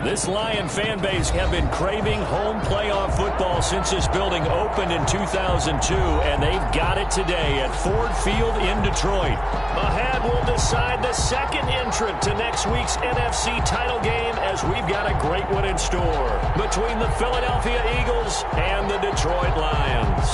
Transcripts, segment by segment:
This Lion fan base have been craving home playoff football since this building opened in 2002, and they've got it today at Ford Field in Detroit. Ahead will decide the second entrant to next week's NFC title game, as we've got a great one in store between the Philadelphia Eagles and the Detroit Lions.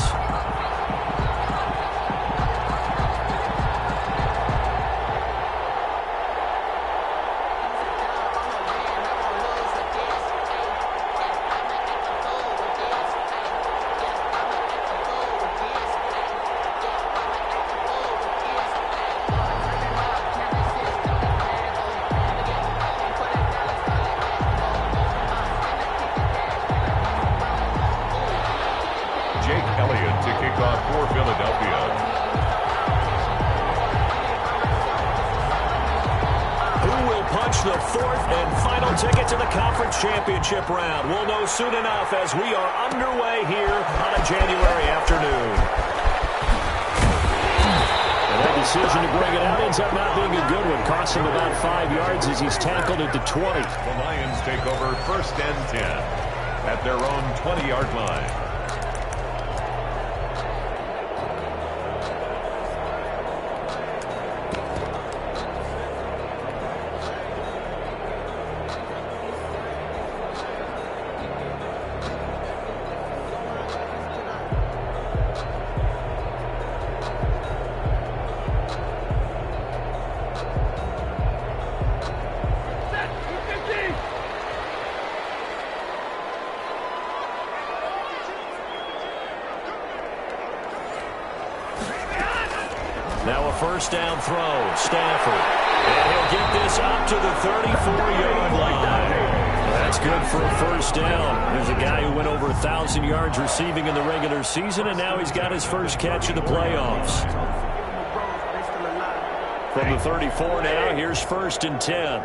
The fourth and final ticket to the conference championship round. We'll know soon enough as we are underway here on a January afternoon. And that decision to bring it out ends up not being a good one. Costs him about 5 yards as he's tackled at the 20. The Lions take over 1st and 10 at their own 20-yard line. Now a first down throw. Stafford. And he'll get this up to the 34-yard line. That's good for a first down. There's a guy who went over 1,000 yards receiving in the regular season, and now he's got his first catch in the playoffs. From the 34 now, here's 1st and 10.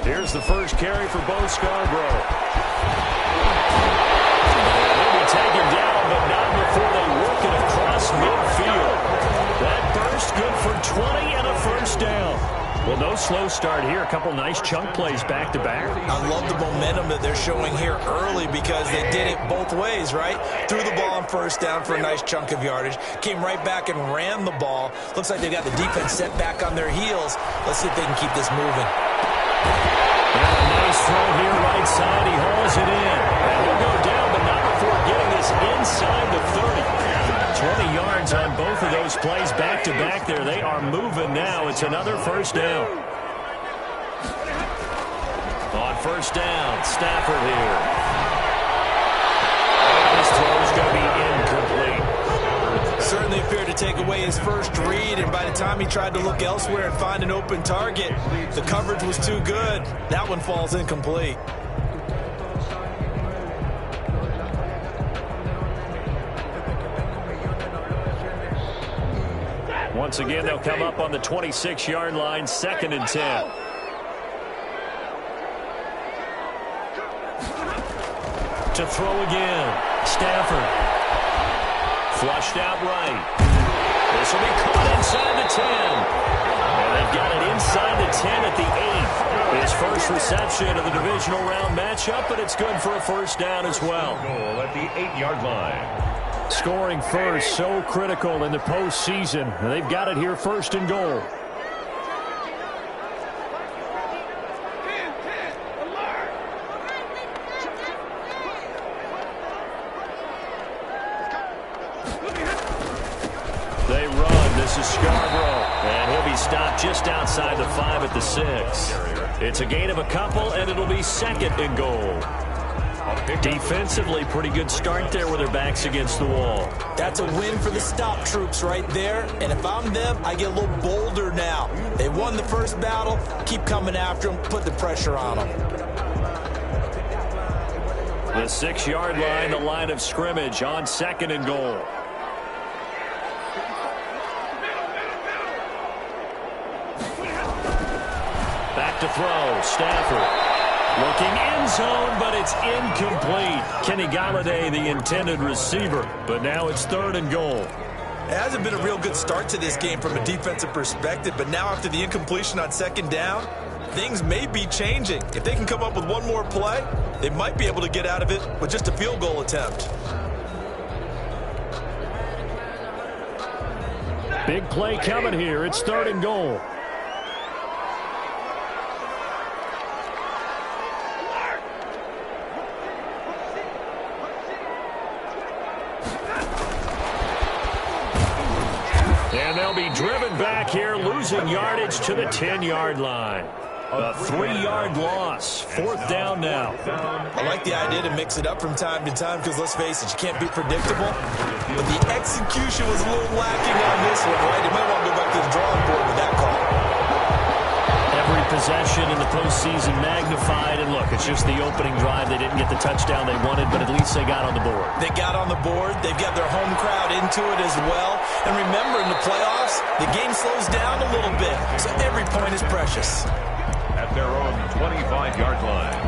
Here's the first carry for Bo Scarborough. They'll be taken down, but not before they work it across midfield. That burst good for 20 and a first down. Well, no slow start here. A couple nice chunk plays back-to-back. I love the momentum that they're showing here early because they did it both ways, right? Threw the ball on first down for a nice chunk of yardage. Came right back and ran the ball. Looks like they got the defense set back on their heels. Let's see if they can keep this moving. And a nice throw here right side. He hauls it in. And he'll go down, but not before getting this inside the 30. 20 yards on both of those plays back-to-back there. They are moving now. It's another first down. On first down, Stafford here. This throw's going to be incomplete. Certainly appeared to take away his first read, and by the time he tried to look elsewhere and find an open target, the coverage was too good. That one falls incomplete. Once again, they'll come up on the 26-yard line, 2nd and 10. To throw again, Stafford. Flushed out right. This will be caught inside the 10. And they've got it inside the 10 at the 8. His first reception of the divisional round matchup, but it's good for a first down as well. Goal at the 8-yard line. Scoring first, so critical in the postseason. They've got it here, 1st and goal. They run. This is Scarborough. And he'll be stopped just outside the 5 at the 6. It's a gain of a couple, and it'll be 2nd and goal. Defensively, pretty good start there with their backs against the wall. That's a win for the stop troops right there. And if I'm them, I get a little bolder now. They won the first battle. Keep coming after them. Put the pressure on them. The 6-yard line, the line of scrimmage on 2nd and goal. Back to throw. Stafford. Looking end zone, but it's incomplete. Kenny Galladay, the intended receiver, but now it's 3rd and goal. It hasn't been a real good start to this game from a defensive perspective, but now after the incompletion on 2nd down, things may be changing. If they can come up with one more play, they might be able to get out of it with just a field goal attempt. Big play coming here. It's 3rd and goal. And they'll be driven back here, losing yardage to the 10-yard line. A 3-yard loss. 4th down now. I like the idea to mix it up from time to time because, let's face it, you can't be predictable. But the execution was a little lacking on this one, right? You might want to go back to the drawing board with that call. Every possession in the postseason magnified. And look, it's just the opening drive. They didn't get the touchdown they wanted, but at least they got on the board. They got on the board. They've got their home crowd into it as well. And remember, in the playoffs, the game slows down a little bit. So every point is precious. At their own 25-yard line.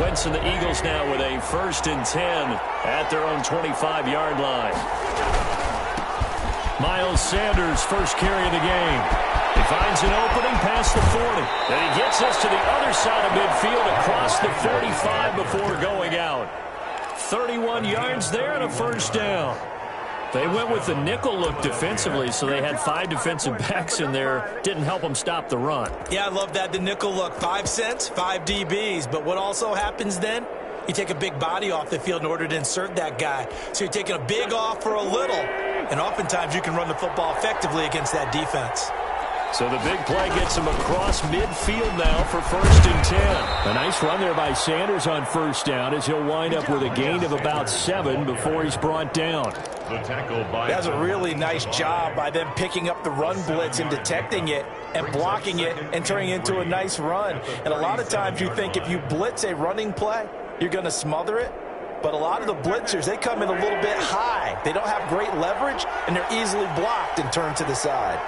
Wentz and the Eagles now with a 1st and 10 at their own 25-yard line. Miles Sanders, first carry of the game. He finds an opening past the 40. Then he gets us to the other side of midfield across the 45 before going out. 31 yards there and a 1st down. They went with the nickel look defensively, so they had 5 defensive backs in there. Didn't help them stop the run. Yeah, I love that, the nickel look. 5 cents, 5 DBs. But what also happens then? You take a big body off the field in order to insert that guy. So you're taking a big off for a little. And oftentimes you can run the football effectively against that defense. So the big play gets him across midfield now for 1st and 10. A nice run there by Sanders on 1st down as he'll wind up with a gain of about 7 before he's brought down. The tackle by That's a really nice job by them picking up the run blitz and detecting it and blocking it and turning it into a nice run. And a lot of times you think if you blitz a running play, you're going to smother it. But a lot of the blitzers, they come in a little bit high. They don't have great leverage, and they're easily blocked and turned to the side.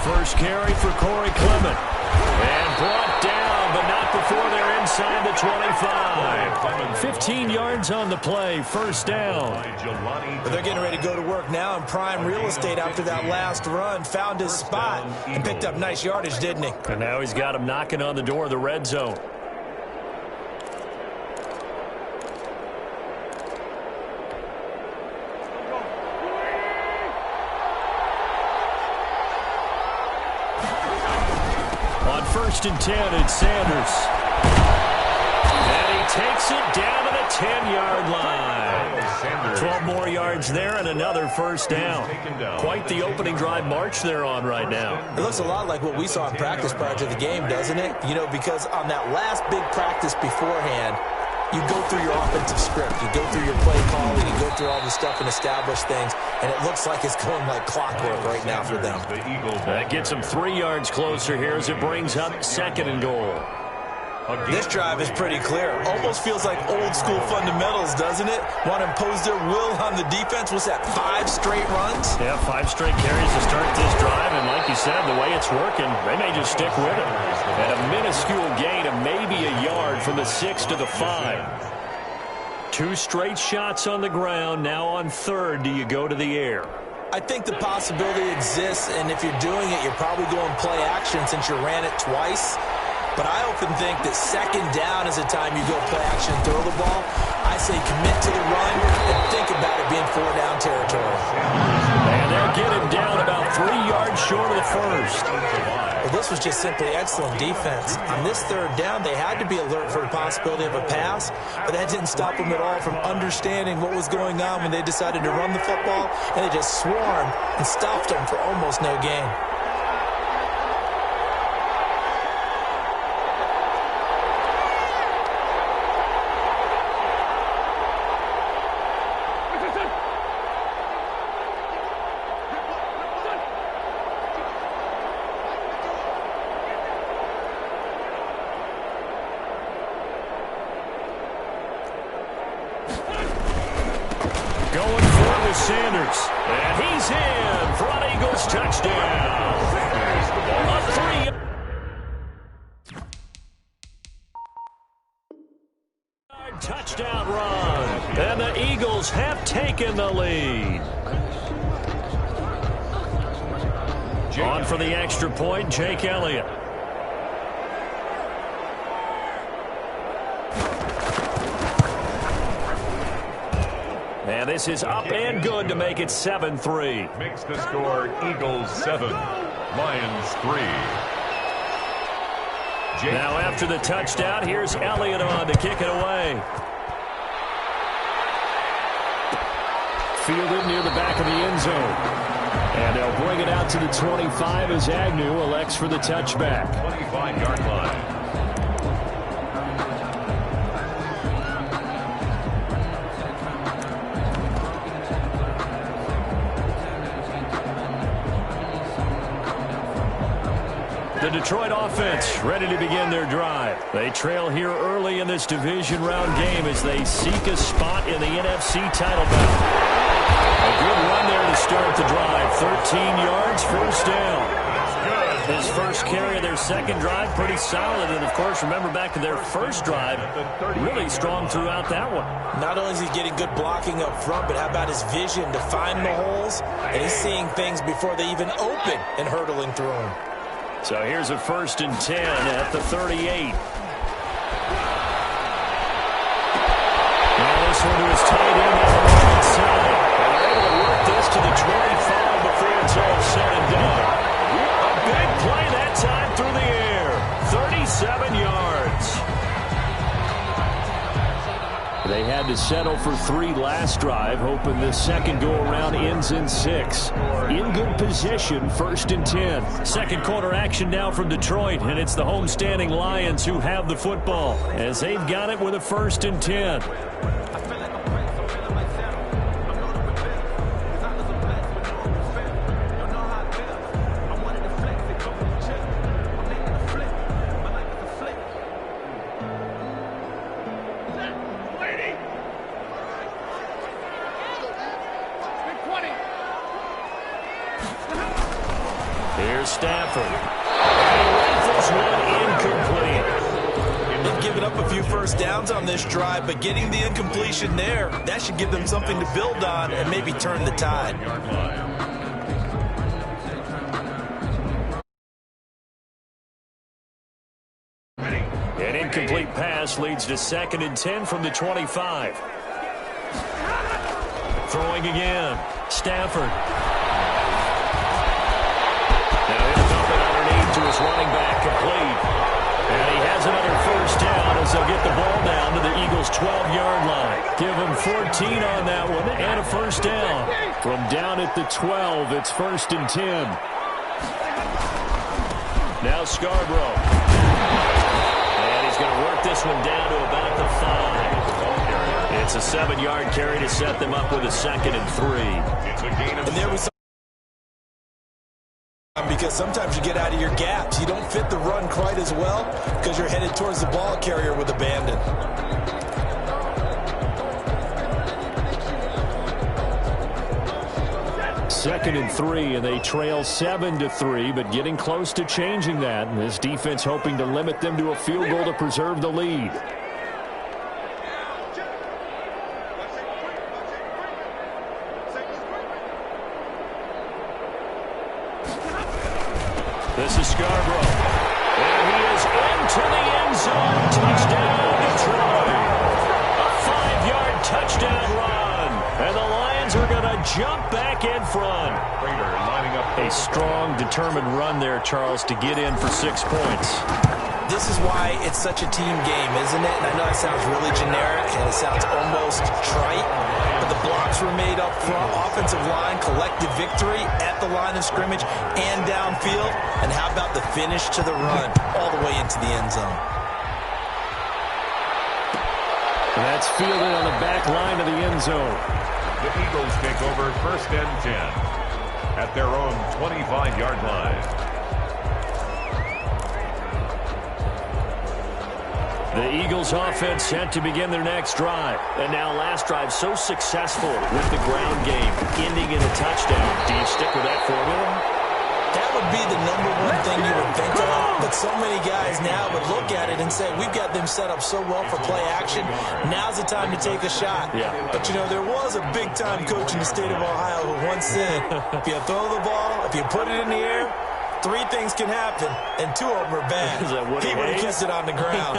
First carry for Corey Clement. And brought down, but not before they're inside the 25. 15 yards on the play, 1st down. But they're getting ready to go to work now in prime real estate after that last run. Found his spot and picked up nice yardage, didn't he? And now he's got him knocking on the door of the red zone. On 1st and 10, it's Sanders. And he takes it down to the 10-yard line. 12 more yards there and another 1st down. Quite the opening drive march they're on right now. It looks a lot like what we saw in practice prior to the game, doesn't it? You know, because on that last big practice beforehand, you go through your offensive script. You go through your play calling. You go through all the stuff and establish things. And it looks like it's going like clockwork right now for them. That gets them 3 yards closer here as it brings up 2nd and goal. This drive is pretty clear. Almost feels like old school fundamentals, doesn't it? Want to impose their will on the defense. What's that, 5 straight runs? Yeah, 5 straight carries to start this drive. And like you said, the way it's working, they may just stick with it. At a minuscule gain of maybe a yard from the 6 to the 5. 2 straight shots on the ground. Now on 3rd, do you go to the air? I think the possibility exists, and if you're doing it, you're probably going play action since you ran it twice. But I often think that 2nd down is the time you go play action and throw the ball. I say commit to the run and think about it being 4-down territory. And they'll get him down about 3 yards short of the 1st. Well, this was just simply excellent defense. On this 3rd down, they had to be alert for the possibility of a pass, but that didn't stop them at all from understanding what was going on when they decided to run the football, and they just swarmed and stuffed them for almost no gain. Sanders. And he's in for an Eagles touchdown. A 3. Touchdown run. And the Eagles have taken the lead. On for the extra point, Jake Elliott. And this is up and good to make it 7-3. Makes the score Eagles 7, Lions 3. Now after the touchdown, here's Elliott on to kick it away. Fielded near the back of the end zone. And they'll bring it out to the 25 as Agnew elects for the touchback. 25-yard line. The Detroit offense ready to begin their drive. They trail here early in this division round game as they seek a spot in the NFC title battle. A good run there to start the drive. 13 yards, first down. His first carry of their second drive, pretty solid. And, of course, remember back to their first drive, really strong throughout that one. Not only is he getting good blocking up front, but how about his vision to find the holes? And he's seeing things before they even open and hurtling through them. So here's a 1st and 10 at the 38. Now this one is tight end on the right side. And they're able to work this to the 25 before it's all said and done. A big play that time through the air. 37 yards. They had to settle for 3 last drive, hoping the second go-around ends in 6. In good position, 1st and 10. Second quarter action now from Detroit, and it's the homestanding Lions who have the football as they've got it with a 1st and 10. Here's Stafford. And he rifles one incomplete. They've given up a few first downs on this drive, but getting the incompletion there, that should give them something to build on and maybe turn the tide. An incomplete pass leads to 2nd and 10 from the 25. Throwing again. Stafford. To his running back, complete. And he has another first down as they'll get the ball down to the Eagles' 12-yard line. Give them 14 on that one and a first down. From down at the 12, it's 1st and 10. Now Scarborough. And he's going to work this one down to about the 5. It's a 7-yard carry to set them up with a 2nd and 3. It's a gain of and there was because sometimes you get out of your gaps. You don't fit the run quite as well because you're headed towards the ball carrier with abandon. Second and 3, and they trail 7-3, but getting close to changing that. And this defense hoping to limit them to a field goal to preserve the lead. This is Scarborough. And he is into the end zone. Touchdown, Detroit. A 5-yard touchdown run. And the Lions are going to jump back in front. lining up. A strong, determined run there, Charles, to get in for 6 points. This is why it's such a team game, isn't it? And I know it sounds really generic and it sounds almost trite, but the blocks were made up front, offensive line, collective victory at the line of scrimmage and downfield. And how about the finish to the run all the way into the end zone? That's fielded on the back line of the end zone. The Eagles take over 1st and 10 at their own 25-yard line. The Eagles offense set to begin their next drive. And now last drive so successful with the ground game, ending in a touchdown. Do you stick with that formula? That would be the number one thing you would think of. But so many guys now would look at it and say, we've got them set up so well for play action. Now's the time to take a shot. Yeah. But, you know, there was a big-time coach in the state of Ohio who once said, if you throw the ball, if you put it in the air, 3 things can happen, and 2 of them are bad. He would have kissed it on the ground.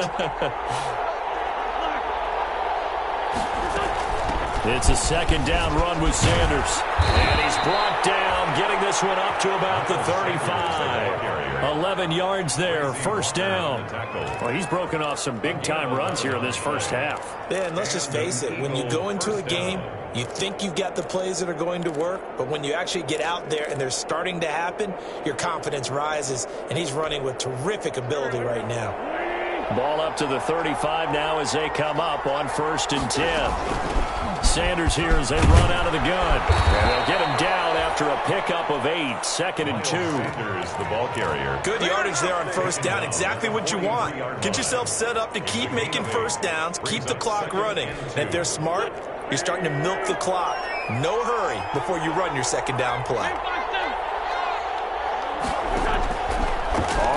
It's a second down run with Sanders. And he's brought down, getting this one up to about the 35. 11 yards there, first down. Well, he's broken off some big-time runs here in this first half. Yeah, and let's just face it. When you go into a game, you think you've got the plays that are going to work, but when you actually get out there and they're starting to happen, your confidence rises, and he's running with terrific ability right now. Ball up to the 35 now as they come up on 1st and 10. Sanders here as they run out of the gun. And they'll get him down after a pickup of 8. 2nd and 2. Sanders, the ball carrier. Good yardage there on first down. Exactly what you want. Get yourself set up to keep making first downs, keep the clock running. And if they're smart, you're starting to milk the clock. No hurry before you run your second down play.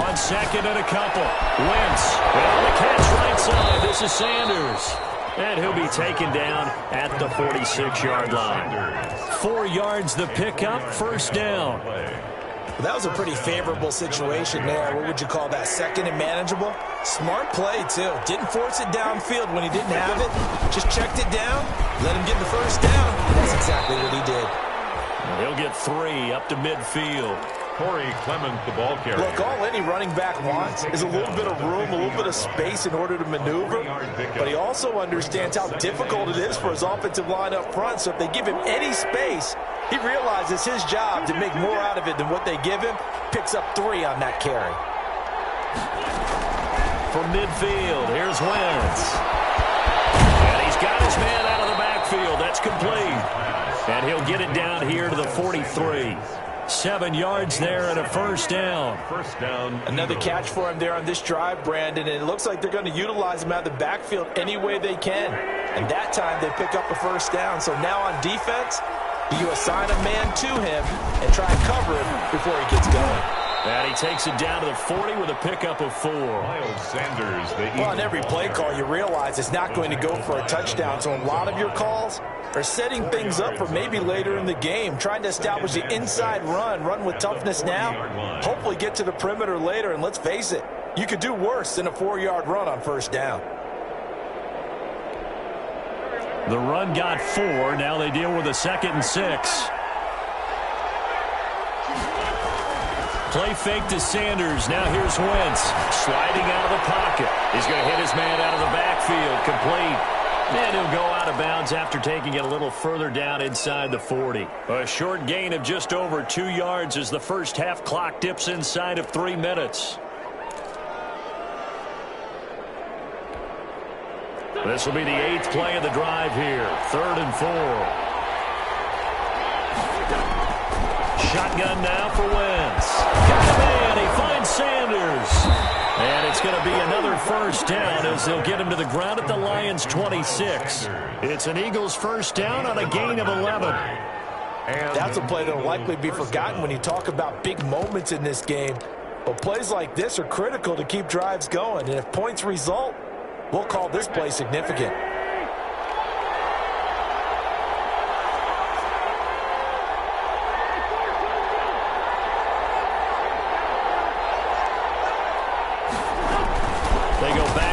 On 2nd and a couple. Wentz. Well, the catch right side. This is Sanders. And he'll be taken down at the 46-yard line. 4 yards the pickup, first down. Well, that was a pretty favorable situation there. What would you call that? 2nd and manageable? Smart play, too. Didn't force it downfield when he didn't have it. Just checked it down, let him get the first down. That's exactly what he did. He'll get 3 up to midfield. Corey Clement, the ball carrier. Look, all any running back wants is a little bit of room, a little bit of space in order to maneuver. But he also understands how difficult it is for his offensive line up front. So if they give him any space, he realizes his job to make more out of it than what they give him. Picks up 3 on that carry. From midfield, here's Wentz. And he's got his man out of the backfield. That's complete. And he'll get it down here to the 43. 7 yards there and a first down. First down. Another catch for him there on this drive, Brandon, and it looks like they're going to utilize him out of the backfield any way they can. And that time they pick up a first down. So now on defense, you assign a man to him and try and cover him before he gets going. And he takes it down to the 40 with a pickup of 4. Miles Sanders, the Well, on every play call, you realize it's not going to go for a touchdown. So a lot of your calls are setting things up for maybe later in the game, trying to establish the inside run with toughness now, hopefully get to the perimeter later. And let's face it, you could do worse than a 4-yard run on first down. The run got 4. Now they deal with a 2nd and 6. Play fake to Sanders. Now here's Wentz. Sliding out of the pocket. He's going to hit his man out of the backfield. Complete. And he'll go out of bounds after taking it a little further down inside the 40. A short gain of just over 2 yards as the first half clock dips inside of 3 minutes. This will be the 8th play of the drive here. 3rd and 4. Shotgun now for Wentz. Got the man. He finds Sanders. And it's going to be another first down as they'll get him to the ground at the Lions' 26. It's an Eagles first down on a gain of 11. And that's a play that will likely be forgotten when you talk about big moments in this game. But plays like this are critical to keep drives going. And if points result, we'll call this play significant.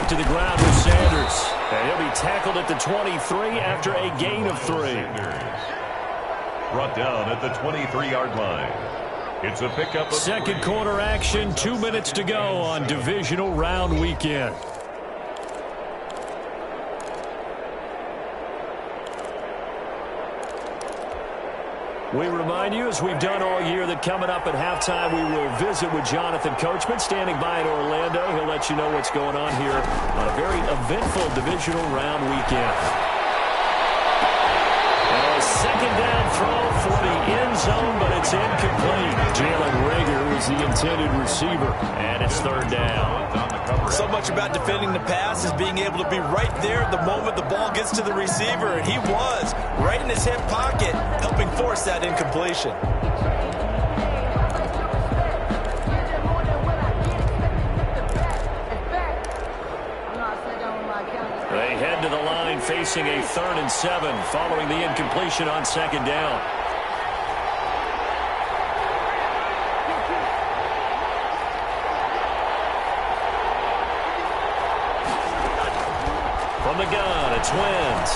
To the ground with Sanders. And he'll be tackled at the 23 after a gain of 3. Brought down at the 23-yard line. It's a pickup of second quarter action. 2 minutes to go on divisional round weekend. We remind you, as we've done all year, that coming up at halftime, we will visit with Jonathan Coachman, standing by in Orlando. He'll let you know what's going on here on a very eventful divisional round weekend. And A second down throw for the end zone, but it's incomplete. Jalen Reagor was the intended receiver, and it's third down. So much about defending the pass is being able to be right there the moment the ball gets to the receiver, and he was right in his hip pocket, helping force that incompletion. They head to the line facing a 3rd and 7 following the incompletion on second down. From the gun, it's Wentz.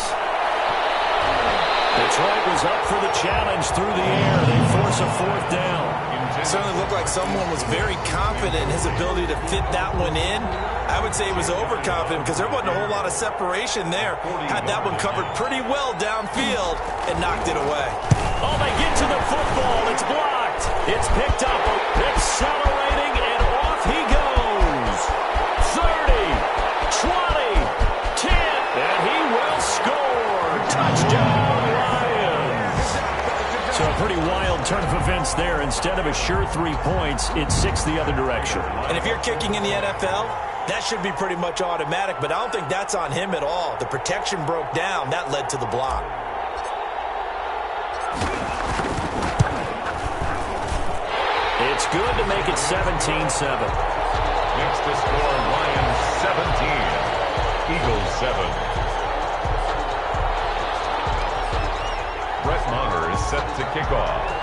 Detroit was up for the challenge through the air. They force a 4th down. It certainly looked like someone was very confident in his ability to fit that one in. I would say he was overconfident because there wasn't a whole lot of separation there. Had that one covered pretty well downfield and knocked it away. Oh, they get to the football. It's blocked. It's picked up. Accelerating, and off he goes. 30, 20, 10, and he will score. Touchdown, Lions. So a pretty wild turn of events there. Instead of a sure 3 points, it's 6 the other direction. And if you're kicking in the NFL, that should be pretty much automatic, but I don't think that's on him at all. The protection broke down. That led to the block. It's good to make it 17-7. Next to score, Lions 17, Eagles 7. Brett Maher is set to kick off.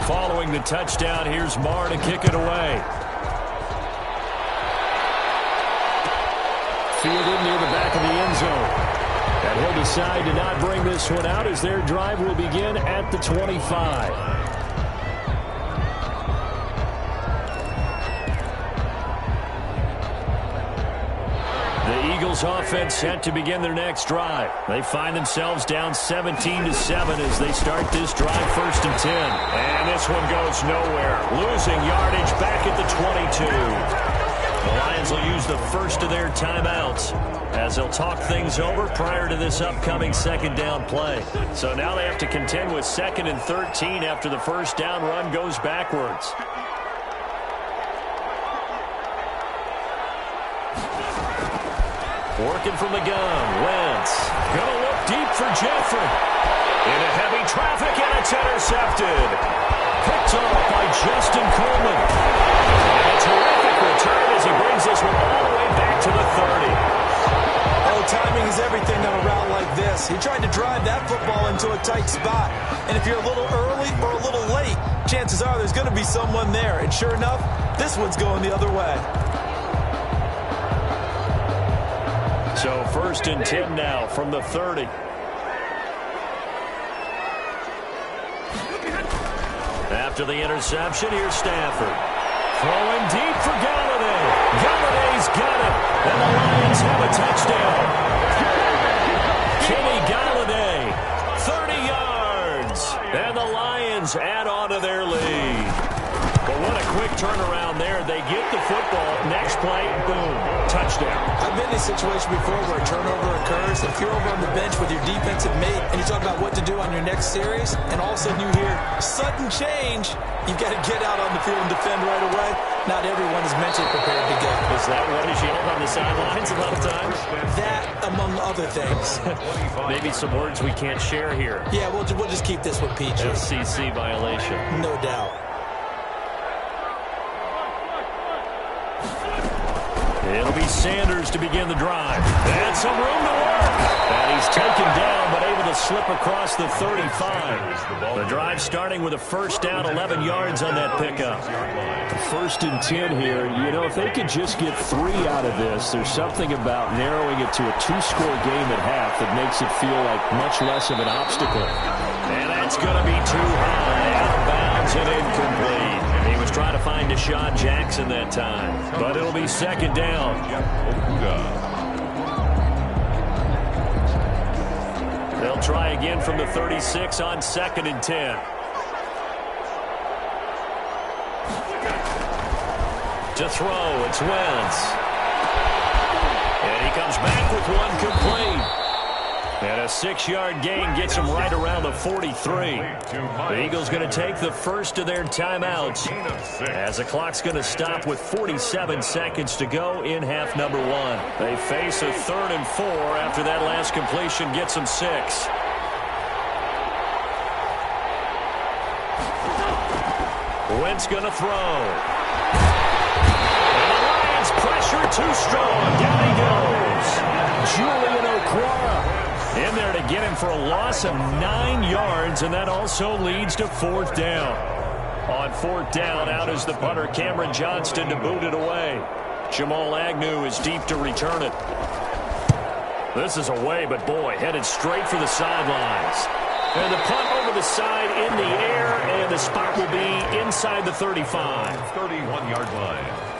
Following the touchdown, here's Maher to kick it away. Fielded near the back of the end zone. And he'll decide to not bring this one out as their drive will begin at the 25. The Eagles offense set to begin their next drive. They find themselves down 17-7 as they start this drive 1st and 10. And this one goes nowhere. Losing yardage back at the 22. The Lions will use the first of their timeouts as they'll talk things over prior to this upcoming second down play. So now they have to contend with 2nd and 13 after the first down run goes backwards. Working from the gun, Wentz. Gonna look deep for Jeffrey. Into heavy traffic, and it's intercepted. Picked off by Justin Coleman. And a terrific return as he brings this one all the way back to the 30. Oh, timing is everything on a route like this. He tried to drive that football into a tight spot. And if you're a little early or a little late, chances are there's going to be someone there. And sure enough, this one's going the other way. So 1st and 10 now from the 30. After the interception, here's Stafford. Throwing deep for Galladay. Galladay's got it. And the Lions have a touchdown. Kenny Galladay, 30 yards. And the Lions add on to their lead. But what a quick turnaround there. They get the football. Next play, boom, touchdown. I've been in a situation before where a turnover occurs. If you're over on the bench with your defensive mate and you talk about what to do on your next series, and all of a sudden you hear sudden change, you've got to get out on the field and defend right away. Not everyone is mentally prepared to go. Is that what is yelled on the sidelines a lot of times? That, among other things. Maybe some words we can't share here. Yeah, we'll just keep this one PG. FCC violation. No doubt. It'll be Sanders to begin the drive. And some room to work. And he's taken down, but able to slip across the 35. The drive starting with a first down, 11 yards on that pickup. 1st and 10 here. You know, if they could just get 3 out of this, there's something about narrowing it to a 2-score game at half that makes it feel like much less of an obstacle. And that's going to be too high. Out of bounds and incomplete. He was trying to find Deshaun Jackson that time. But it'll be 2nd down. They'll try again from the 36 on 2nd and 10. To throw, it's Wentz. And he comes back with one complete. And a 6-yard gain gets him right around the 43. The Eagles going to take the first of their timeouts as the clock's going to stop with 47 seconds to go in half number 1. They face a 3rd and 4 after that last completion gets them 6. Wentz going to throw. And the Lions pressure too strong. Down he goes. Julian Okwara in there to get him for a loss of 9 yards, and that also leads to 4th down. On 4th down, out is the punter, Cameron Johnston, to boot it away. Jamal Agnew is deep to return it. This is away, but boy, headed straight for the sidelines. And the punt over the side in the air, and the spot will be inside the 35. 31-yard line.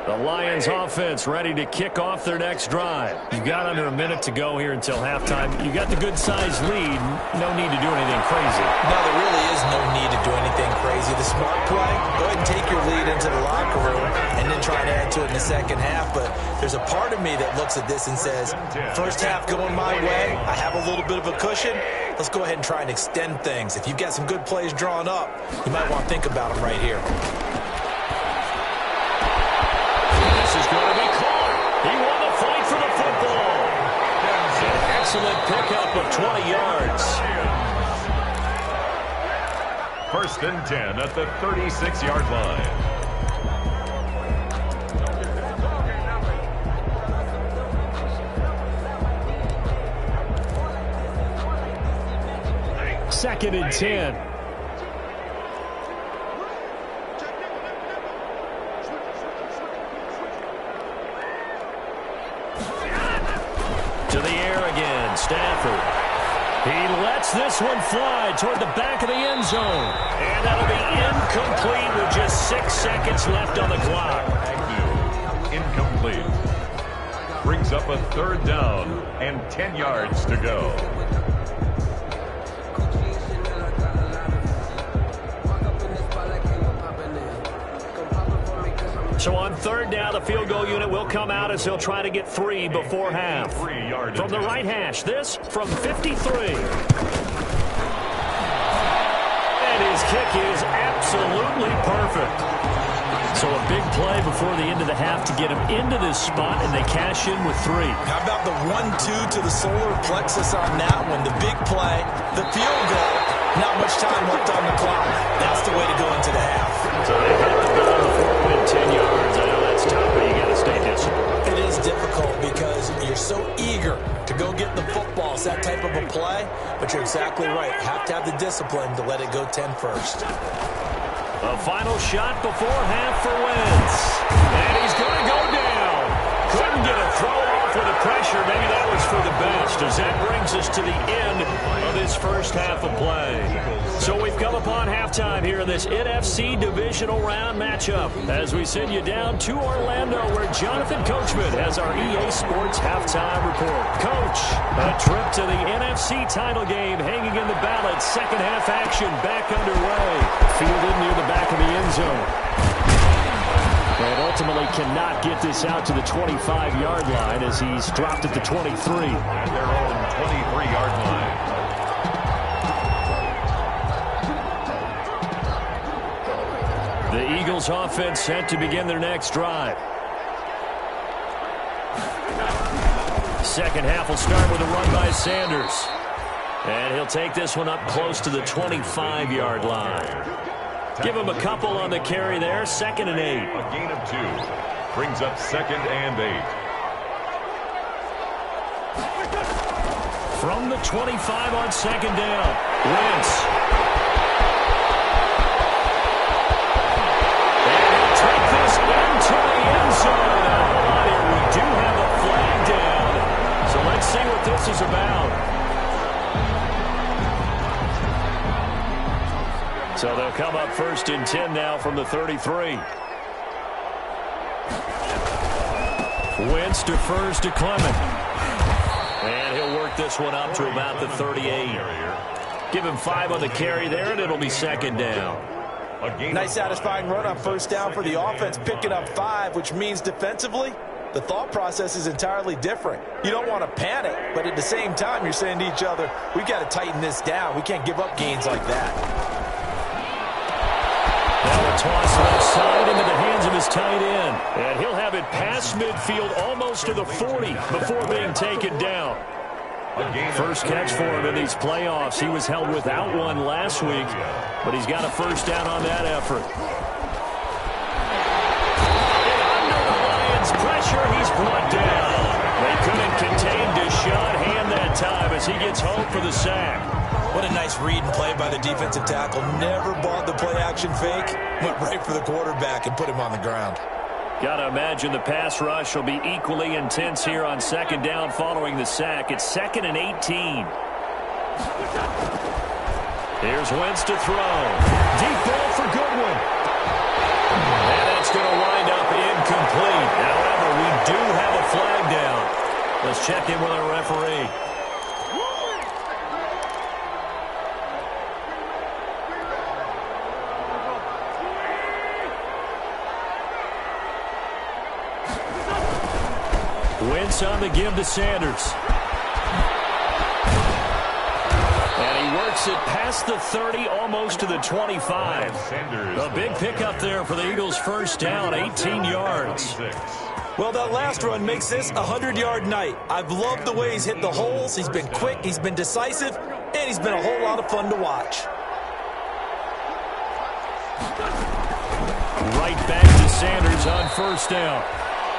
The Lions offense ready to kick off their next drive. You've got under a minute to go here until halftime. You got the good-sized lead. No need to do anything crazy. No, there really is no need to do anything crazy. The smart play, go ahead and take your lead into the locker room and then try to add to it in the second half. But there's a part of me that looks at this and says, first half going my way, I have a little bit of a cushion. Let's go ahead and try and extend things. If you've got some good plays drawn up, you might want to think about them right here. He won the fight for the football. An excellent pickup of 20 yards. 1st and 10 at the 36-yard line. Second and 10. To the air again, Stafford. He lets this one fly toward the back of the end zone. And that'll be incomplete with just 6 seconds left on the clock. Agnew, incomplete. Brings up a 3rd down and 10 yards to go. So on 3rd down, the field goal unit will come out as he'll try to get 3 before half. From the right hash, this from 53. And his kick is absolutely perfect. So a big play before the end of the half to get him into this spot, and they cash in with 3. How about the 1-2 to the solar plexus on that one? The big play, the field goal, not much time left on the clock. That's the way to go into the half. So they hit the ball before within 10 yards. I know that's tough, but you got to stay disciplined. It is difficult because you're so eager to go get the football. It's that type of a play, but you're exactly right. Have to have the discipline to let it go 10 first. A final shot before half for Wentz. And he's going to go down. Couldn't get a throw off with the pressure. Maybe that was for the best, as that brings us to the end of this first half of play. So we've come upon halftime here in this NFC divisional round matchup as we send you down to Orlando, where Jonathan Coachman has our EA Sports halftime report. Coach, a trip to the NFC title game hanging in the balance. Second half action back underway. Fielded near the back of the end zone. And ultimately cannot get this out to the 25-yard line as he's dropped at the 23. At their own 23-yard line. The Eagles offense set to begin their next drive. Second half will start with a run by Sanders. And he'll take this one up close to the 25-yard line. Give him a couple on the carry there. 2nd and 8. A gain of 2. Brings up 2nd and 8. From the 25 on 2nd down. Wentz. And he'll take this into the end zone. Hold on here. We do have a flag down. So let's see what this is about. So they'll come up 1st and 10 now from the 33. Wentz defers to Clement. And he'll work this one up to about the 38. Give him 5 on the carry there, and it'll be 2nd down. Nice satisfying run on first down for the offense, picking up 5, which means defensively, the thought process is entirely different. You don't want to panic, but at the same time, you're saying to each other, we've got to tighten this down. We can't give up gains like that. Now a toss left side into the hands of his tight end. And he'll have it past midfield almost to the 40 before being taken down. First catch for him in these playoffs. He was held without one last week, but he's got a first down on that effort. And under the Lions' pressure, he's brought down. They couldn't contain Deshaun Hand that time as he gets home for the sack. What a nice read and play by the defensive tackle. Never bought the play-action fake. Went right for the quarterback and put him on the ground. Got to imagine the pass rush will be equally intense here on second down following the sack. It's 2nd and 18. Here's Wentz to throw. Deep ball for Goodwin. And that's going to wind up incomplete. However, we do have a flag down. Let's check in with our referee. Wentz on the give to Sanders. And he works it past the 30, almost to the 25. A big pickup there for the Eagles' first down, 18 yards. Well, that last run makes this a 100-yard night. I've loved the way he's hit the holes. He's been quick, he's been decisive, and he's been a whole lot of fun to watch. Right back to Sanders on first down.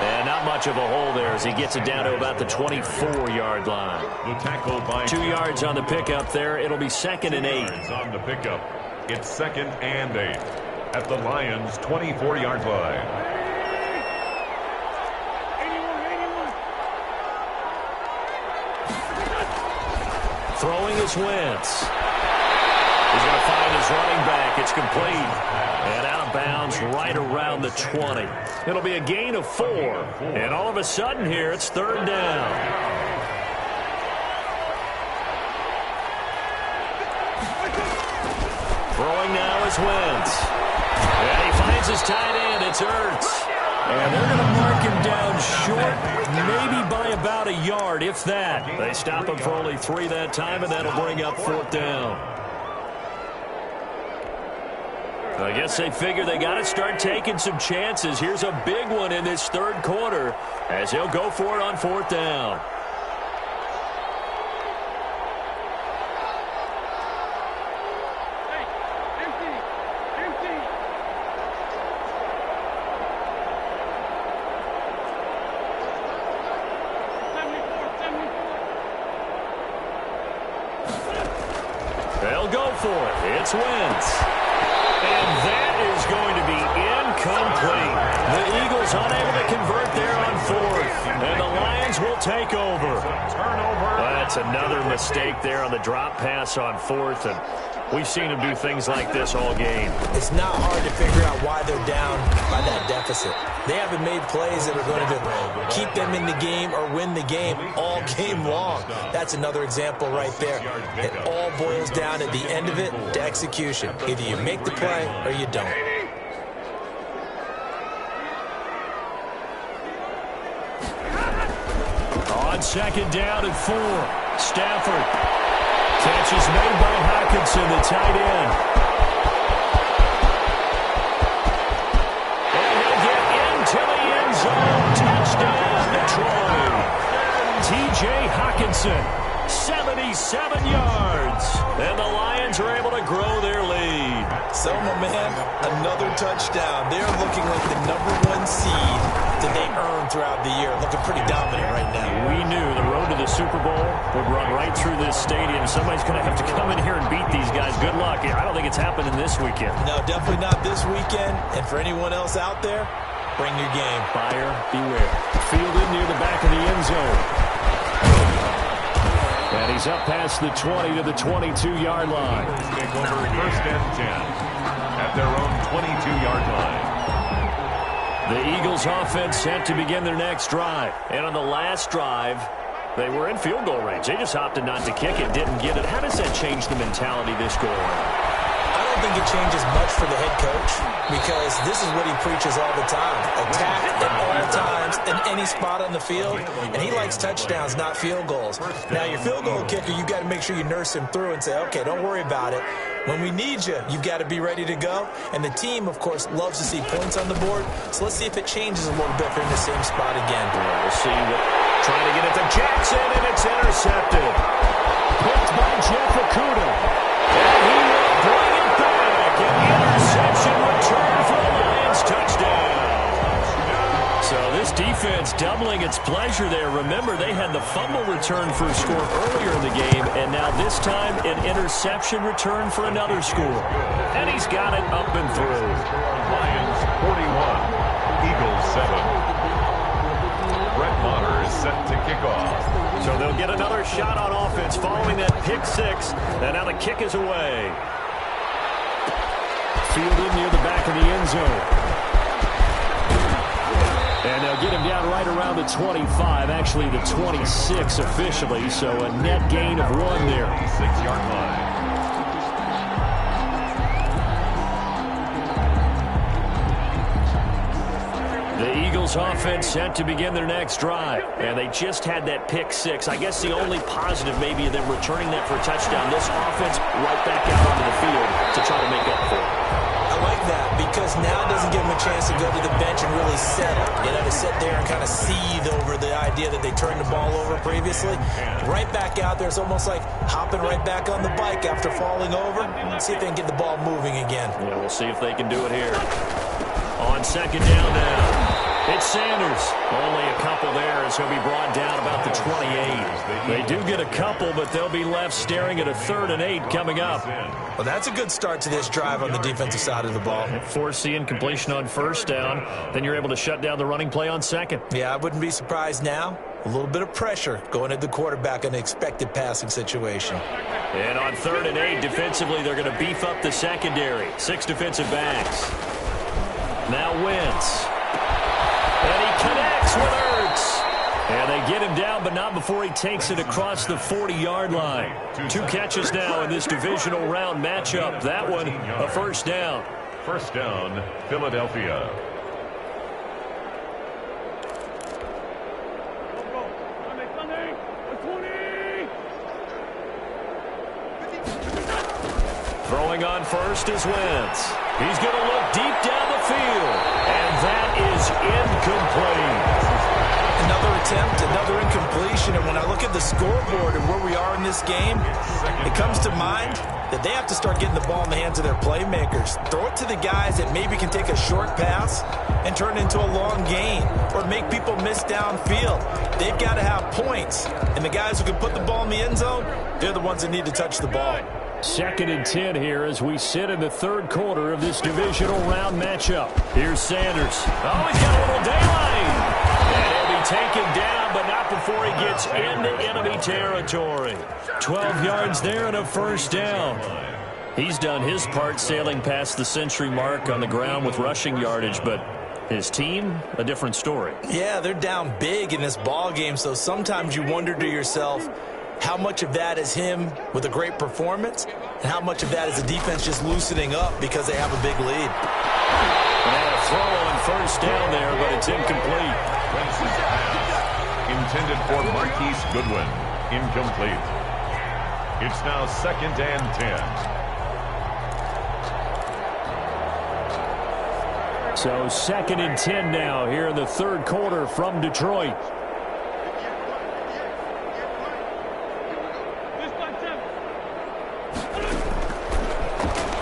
And not much of a hole there as he gets it down to about the 24-yard line. The tackle by 2 yards on the pickup there. It'll be 2nd and 8. On the pickup, it's 2nd and 8 at the Lions' 24-yard line. Throwing is Wentz. He's going to find his running back. It's complete. And out of bounds right around the 20. It'll be a gain of 4. And all of a sudden here, it's 3rd down. Throwing now is Wentz. And he finds his tight end. It's Ertz. And they're going to mark him down short, maybe by about a yard, if that. They stop him for only 3 that time, and that'll bring up 4th down. I guess they figure they got to start taking some chances. Here's a big one in this 3rd quarter as he'll go for it on 4th down. They'll go for it. It's Wentz. And that is going to be incomplete. The Eagles unable to convert there on 4th. And the Lions will take over. That's another mistake there on the drop pass on 4th. And we've seen them do things like this all game. It's not hard to figure out why they're down by that deficit. They haven't made plays that are going to keep them in the game or win the game all game long. That's another example right there. It all boils down at the end of it to execution. Either you make the play or you don't. On 2nd down and 4, Stafford. Catch is made by Hockenson, the tight end. And he'll get into the end zone. Touchdown, Detroit. T.J. Hockenson, 77 yards. And the Lions are able to grow their lead. So, my man, another touchdown. They're looking like the #1 seed that they earned throughout the year. Looking pretty dominant right now. We knew the road to the Super Bowl would run right through this stadium. Somebody's going to have to come in here and beat these guys. Good luck. I don't think it's happening this weekend. No, definitely not this weekend. And for anyone else out there, bring your game. Buyer beware. Fielded near the back of the end zone. And he's up past the 20 to the 22-yard line. Take over 1st and 10 at their own 22-yard line. The Eagles offense set to begin their next drive. And on the last drive, they were in field goal range. They just opted not to kick it, didn't get it. How does that change the mentality this go around? I don't don't think it changes much for the head coach because this is what he preaches all the time. Attack at all times in any spot on the field, and he likes touchdowns, not field goals. Now, your field goal kicker, you got to make sure you nurse him through and say, okay, don't worry about it. When we need you, you've got to be ready to go. And the team, of course, loves to see points on the board. So let's see if it changes a little bit if they're in the same spot again. Yeah, we'll see. Trying to get it to Jackson, and it's intercepted. Picked by Jeff Okuda. And he will bring it back. An interception return for the Lions. Touchdown. So this defense doubling its pleasure there. Remember, they had the fumble return for a score earlier in the game, and now this time an interception return for another score. And he's got it up and through. Lions 41, Eagles 7. Brett Maher is set to kick off. So they'll get another shot on offense following that pick six. And now the kick is away. Fielded near the back of the end zone. And they'll get him down right around the 25, actually the 26 officially. So a net gain of 1 there. 6-yard line. The Eagles offense set to begin their next drive. And they just had that pick six. I guess the only positive maybe of them returning that for a touchdown. This offense right back out onto the field to try to make up for it. I like that because now it doesn't give them a chance to go to the bench and really settle. You know, to sit there and kind of seethe over the idea that they turned the ball over previously. Right back out there, it's almost like hopping right back on the bike after falling over. See if they can get the ball moving again. Yeah, we'll see if they can do it here. On second down now. It's Sanders. Only a couple there as he'll be brought down about the 28. They do get a couple, but they'll be left staring at a 3rd and 8 coming up. Well, that's a good start to this drive on the defensive side of the ball. Force the incompletion on first down. Then you're able to shut down the running play on second. Yeah, I wouldn't be surprised now. A little bit of pressure going at the quarterback in an expected passing situation. And on 3rd and 8, defensively, they're going to beef up the secondary. 6 defensive backs. Now Wentz. And he connects with Ertz. And they get him down, but not before he takes it across the 40-yard line. 2 catches now in this divisional round matchup. That one, a first down. First down, Philadelphia. Throwing on first is Wentz. He's going to look deep down the field. And that is incomplete. Another attempt, another incompletion. And when I look at the scoreboard and where we are in this game, it comes to mind that they have to start getting the ball in the hands of their playmakers. Throw it to the guys that maybe can take a short pass and turn it into a long gain or make people miss downfield. They've got to have points. And the guys who can put the ball in the end zone, they're the ones that need to touch the ball. 2nd and 10 here as we sit in the 3rd quarter of this divisional round matchup. Here's Sanders. Oh, he's got a little daylight. And he'll be taken down, but not before he gets into enemy territory. 12 yards there and a first down. He's done his part sailing past the century mark on the ground with rushing yardage, but his team, a different story. Yeah, they're down big in this ball game, so sometimes you wonder to yourself, how much of that is him with a great performance, and how much of that is the defense just loosening up because they have a big lead. And a throw on first down there, but it's incomplete. Intended for Marquise Goodwin. Incomplete. It's now 2nd and 10. So 2nd and 10 now here in the 3rd quarter from Detroit.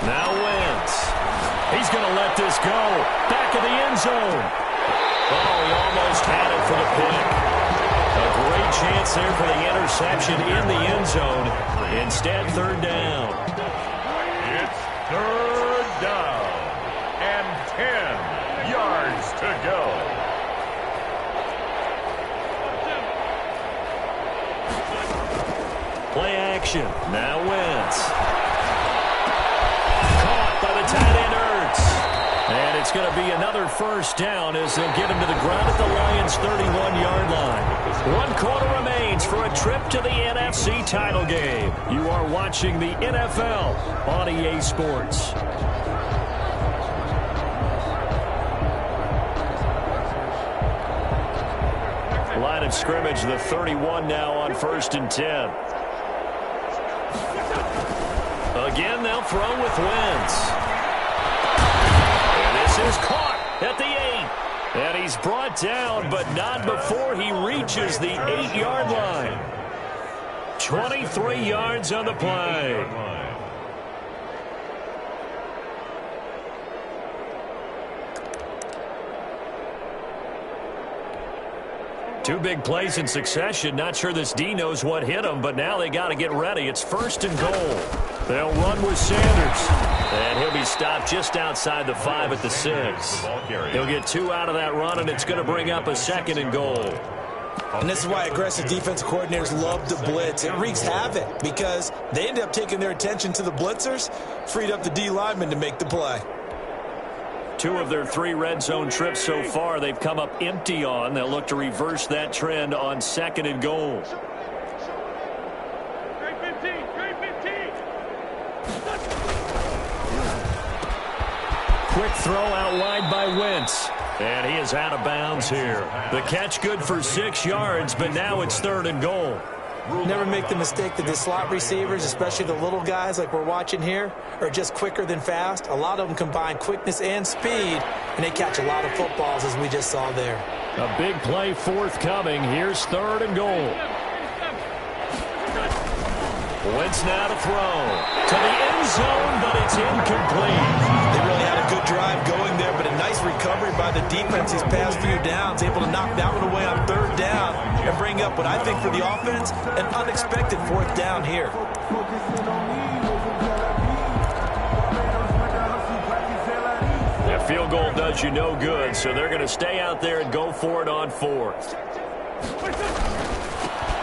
Now Wentz. He's going to let this go. Back of the end zone. Oh, he almost had it for the pick. A great chance there for the interception in the end zone. Instead, 3rd down. It's 3rd down and 10 yards to go. Play action. Now Wentz. Caught by the tight end Ertz. And it's going to be another first down as they'll get him to the ground at the Lions' 31-yard line. 1 quarter remains for a trip to the NFC title game. You are watching the NFL on EA Sports. Line of scrimmage, the 31 now on 1st and 10. Again, they'll throw with Wentz. And this is caught at the 8. And he's brought down, but not before he reaches the 8-yard line. 23 yards on the play. Two big plays in succession. Not sure this D knows what hit him, but now they got to get ready. It's 1st and goal. They'll run with Sanders. And he'll be stopped just outside the 5 at the 6. He'll get 2 out of that run, and it's going to bring up a 2nd and goal. And this is why aggressive defensive coordinators love to blitz. It wreaks havoc because they end up taking their attention to the blitzers, freed up the D lineman to make the play. 2 of their 3 red zone trips so far they've come up empty on. They'll look to reverse that trend on 2nd and goal. Quick throw out wide by Wentz. And he is out of bounds here. The catch good for 6 yards, but now it's 3rd and goal. Never make the mistake that the slot receivers, especially the little guys like we're watching here, are just quicker than fast. A lot of them combine quickness and speed, and they catch a lot of footballs, as we just saw there. A big play forthcoming. Here's 3rd and goal. Wentz now to throw. To the end zone, but it's incomplete. They really had a good drive going there, but a nice recovery by the defense these past few downs, able to knock that one away on 3rd down and bring up what I think for the offense, an unexpected 4th down here. That field goal does you no good, so they're going to stay out there and go for it on 4th.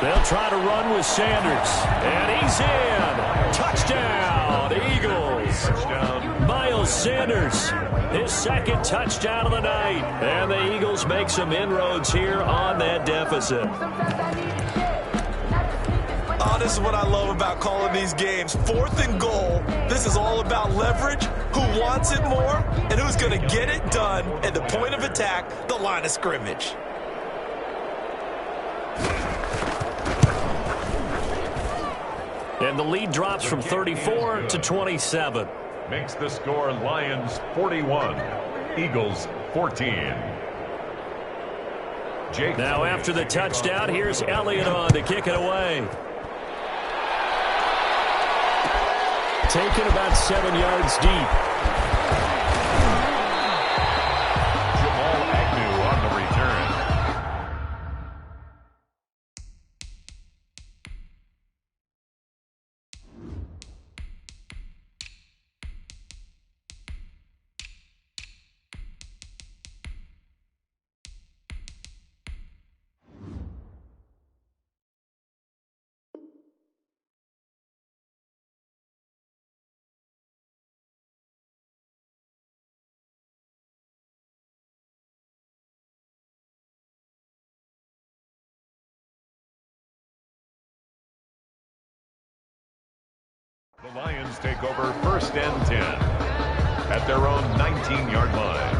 They'll try to run with Sanders. And he's in. Touchdown, Eagles. Touchdown. Miles Sanders, his 2nd touchdown of the night. And the Eagles make some inroads here on that deficit. Oh, this is what I love about calling these games. 4th and goal. This is all about leverage, who wants it more, and who's going to get it done at the point of attack, the line of scrimmage. And the lead drops from 34 to 27. Makes the score Lions 41, Eagles 14. Now after the touchdown, here's Elliott on to kick it away. Taken about 7 yards deep. On the return. The Lions take over 1st and 10 at their own 19-yard line.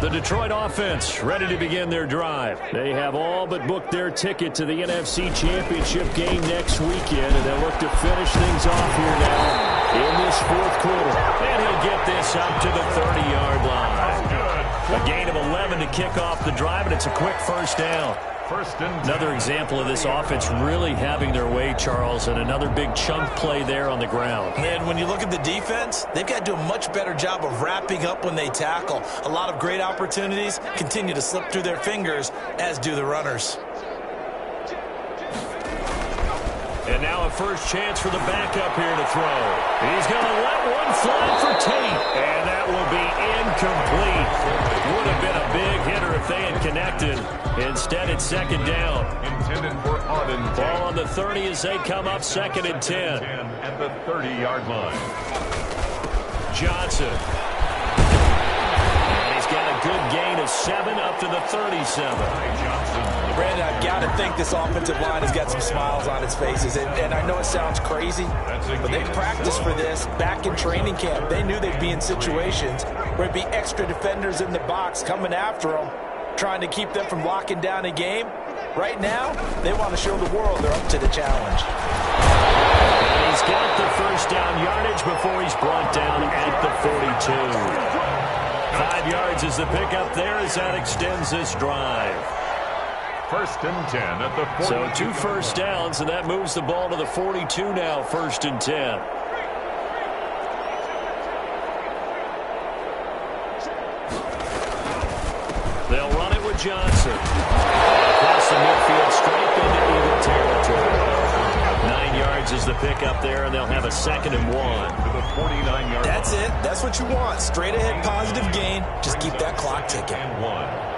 The Detroit offense ready to begin their drive. They have all but booked their ticket to the NFC Championship game next weekend, and they'll look to finish things off here now in this 4th quarter. And he'll get this up to the 30-yard line. A gain of 11 to kick off the drive, and it's a quick 1st down. Another example of this offense really having their way, Charles, and another big chunk play there on the ground. And when you look at the defense, they've got to do a much better job of wrapping up when they tackle. A lot of great opportunities continue to slip through their fingers, as do the runners. And now a first chance for the backup here to throw. He's going to let one fly for Tate. And that will be incomplete. Would have been a big hitter if if they had connected. Instead, it's second down. Intended for Auden. Ball on the 30 as they come up second and 10. At the 30-yard line. Johnson. And he's got a good gain of 7 up to the 37. Brandon, I've got to think this offensive line has got some smiles on its faces. And I know it sounds crazy, but they practiced for this back in training camp. They knew they'd be in situations where it'd be extra defenders in the box coming after them, trying to keep them from locking down a game. Right now, they want to show the world they're up to the challenge. And he's got the first down yardage before he's brought down at the 42. 5 yards is the pickup there as that extends this drive. First and 10 at the 42. So 2 first downs, and that moves the ball to the 42 now, first and 10. They'll run it with Johnson. Across the midfield, straight into Eagle territory. 9 yards is the pickup there, and they'll have a second and 1. To the 49-yard. That's it. That's what you want. Straight ahead positive gain. Just keep that clock ticking. And 1.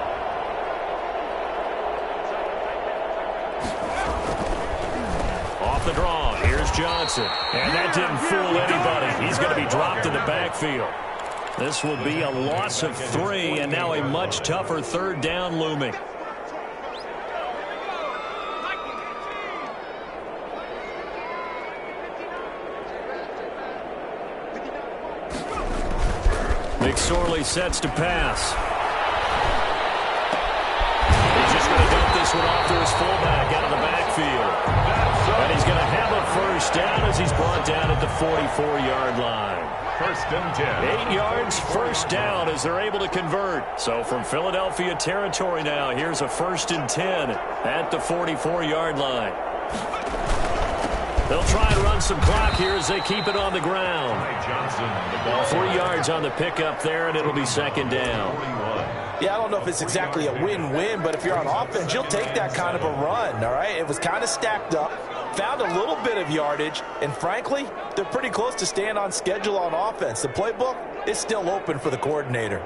Off the draw, here's Johnson. And that didn't fool anybody. He's going to be dropped in the backfield. This will be a loss of 3, and now a much tougher third down looming. McSorley sets to pass. He's just going to dump this one off to his fullback out of the backfield. And he's going to have a first down as he's brought down at the 44-yard line. First and 10. 8 yards, first down as they're able to convert. So from Philadelphia territory now, here's a first and 10 at the 44-yard line. They'll try and run some clock here as they keep it on the ground. Johnson, the ball. 3 yards on the pickup there, and it'll be second down. 41. Yeah, I don't know if it's exactly a win-win, but if you're on offense, you'll take that kind of a run, all right? It was kind of stacked up, found a little bit of yardage, and frankly, they're pretty close to staying on schedule on offense. The playbook is still open for the coordinator.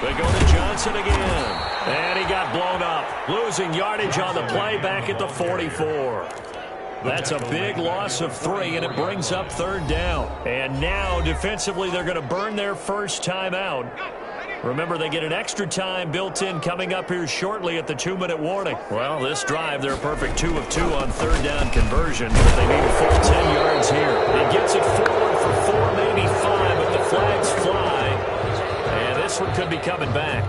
They go to Johnson again, and he got blown up, losing yardage on the play back at the 44. That's a big loss of 3, and it brings up third down. And now, defensively, they're going to burn their first time out. Remember, they get an extra time built in coming up here shortly at the 2-minute warning. Well, this drive, they're a perfect 2 of 2 on third down conversion, but they need a full 10 yards here. It gets it forward for 4, maybe 5, but the flags fly. And this one could be coming back.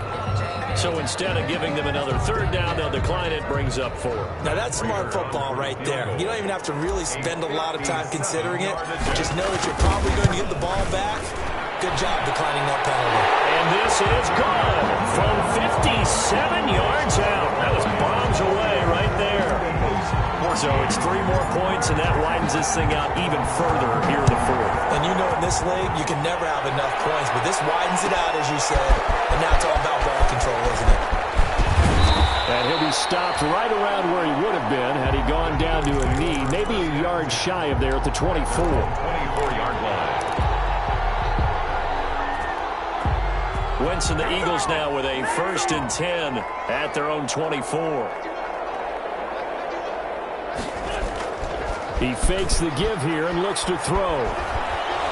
So instead of giving them another third down, they'll decline it, brings up 4. Now, that's smart football right there. You don't even have to really spend a lot of time considering it. Just know that you're probably going to get the ball back. Good job declining that penalty. And this is good from 57 yards out. That was bombs away right there. So it's 3 more points, and that widens this thing out even further here in the 4th. And you know in this league, you can never have enough points, but this widens it out, as you said. And now it's all about ball control, isn't it? And he'll be stopped right around where he would have been had he gone down to a knee, maybe a yard shy of there at the 24. 24-yard line. Wentz and the Eagles now with a first and 10 at their own 24. He fakes the give here and looks to throw.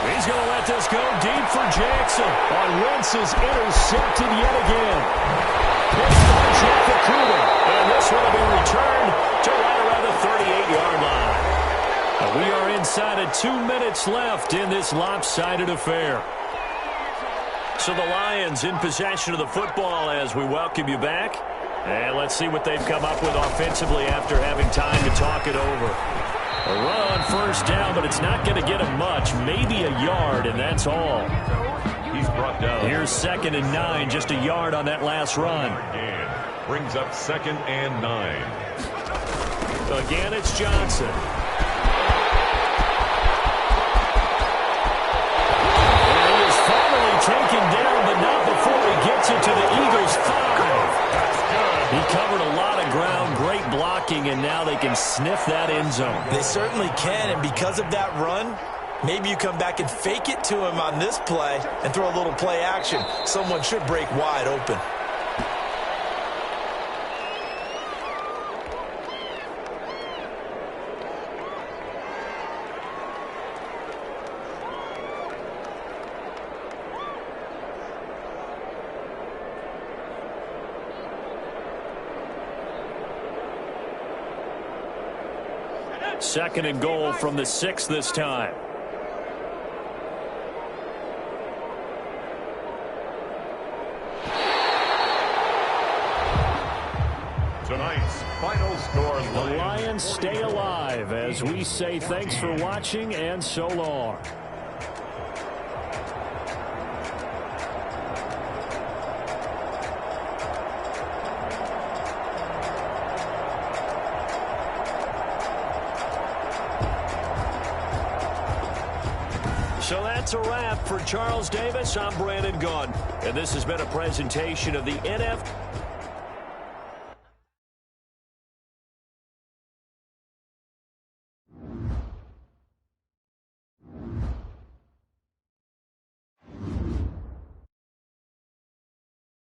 He's going to let this go deep for Jackson. On Wentz is intercepted yet again. Pitched by Jeff Okuda. And this one will be returned to right around the 38-yard line. And we are inside of 2 minutes left in this lopsided affair. So the Lions in possession of the football as we welcome you back. And let's see what they've come up with offensively after having time to talk it over. A run on first down, but it's not going to get him much. Maybe a yard, and that's all. He's brought down. Here's second and 9, just a yard on that last run. Again, brings up second and 9. Again, it's Johnson. And he is finally taken down, but not before he gets it to the Eagles' 5. He covered a lot of ground, great blocking, and now they can sniff that end zone. They certainly can, and because of that run, Maybe you come back and fake it to him on this play and throw a little play action. Someone should break wide open. Second and goal from the 6 this time. Tonight's final score. The Lions stay alive as we say thanks for watching and so long. So that's a wrap for Charles Davis. I'm Brandon Gaudin, and this has been a presentation of the NFL.